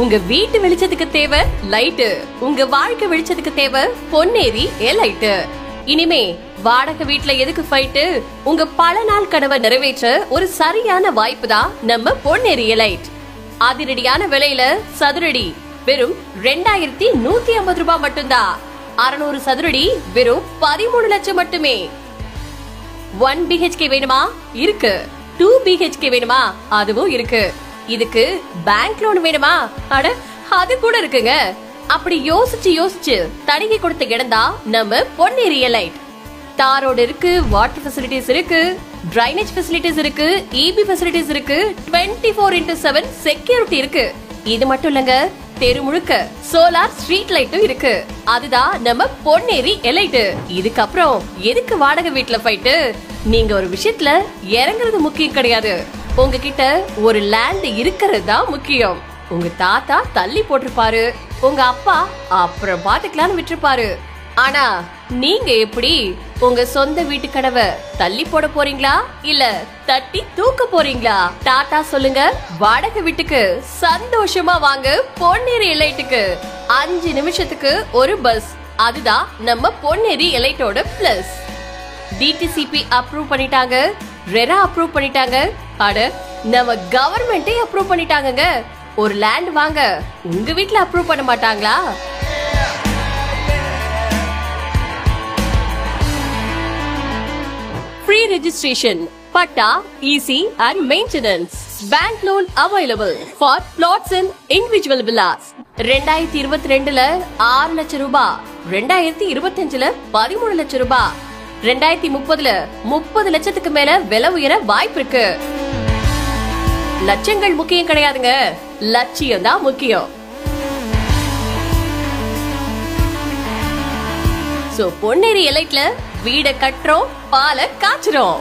உங்க வீட்டு வெளிச்சத்துக்கு தேவை லைட், உங்க வாழ்க்கை வெளிச்சத்துக்கு தேவை பொன்னேரி எலைட். இனிமே வாடகை வீட்ல எதுக்கு ஃபைட்? உங்க பல நாள் கனவை நிறைவேற்ற ஒரு சரியான வாய்ப்பு தான் நம்ம பொன்னேரி எலைட். அதிரடியான விலையில சதுரடி வெறும் 2150 ரூபாய் மட்டும்தான். 600 சதுரடி வெறும் 13 லட்சம் மட்டுமே. 1 BHK வேணுமா? இருக்கு. 2 BHK வேணுமா? அதுவும் இருக்கு. இதுக்கு பேங்க் லோன் வேணுமா? அட அது கூட இருக்குங்க. அப்படி யோசிச்சு தனிகை கொடுத்த இடம் தான் நம்ம பொன்னேரி எலைட். தாரோடு இருக்கு, வாட்டர் ஃபெசிலிட்டிஸ் இருக்கு, டிரைனேஜ் ஃபெசிலிட்டிஸ் இருக்கு, EB ஃபெசிலிட்டிஸ் இருக்கு, 24x7 செக்யூரிட்டி இருக்கு. இது மட்டும் இல்லங்க, தெரு முழுக்க சோலார் ஸ்ட்ரீட் லைட்டும் இருக்கு. அதுதான் நம்ம பொன்னேரி எலைட். இதுக்கப்புறம் எதுக்கு வாடகை வீட்டுல போயிட்டு? நீங்க ஒரு விஷயத்துல இறங்குறது முக்கியம் கிடையாது. உங்ககிட்ட ஒரு லேண்ட் இருக்கிறது தான் முக்கியம். உங்க தாத்தா தள்ளி போட்டிருப்பாரு, உங்க அப்பா அப்புறம் பாத்துக்கலாம்னு விட்டுருப்பாரு. ஆனா நீங்க எப்படி உங்க சொந்த வீட்டு கனவை தள்ளி போட போறீங்களா, இல்ல தட்டி தூக்க போறீங்களா? டாடா சொல்லுங்க வாடகை வீட்டுக்கு. சந்தோஷமா வாங்க பொன்னேரி எலைட்டுக்கு. 5 நிமிஷத்துக்கு ஒரு பஸ். அதுதான் நம்ம பொன்னேரி எலைட்டோட பிளஸ். DTCP அப்ரூவ் பண்ணிட்டாங்க, ரெரா அப்ரூவ் பண்ணிட்டாங்க, அட நம்ம கவர்மெண்டே அப்ரூவ் பண்ணிட்டாங்கங்க. ஒரு லேண்ட் வாங்க உங்க வீட்ல அப்ரூவ் பண்ண மாட்டாங்களா? Free registration, patta, EC and maintenance. Bank loan available for plots and individual villas. 2022ல 6 லட்சம் ரூபாய், 2025ல 13 லட்சம் ரூபாய், 2030ல 30 லட்சத்துக்கு மேல விலை உயர வாய்ப்பு இருக்கு. லட்சங்கள் முக்கியம் கிடையாதுங்க, லட்சியம் தான் முக்கியம். சோ பொன்னேரி எலைட்ல வீட கட்டுறோம், பாலை காய்ச்சுறோம்.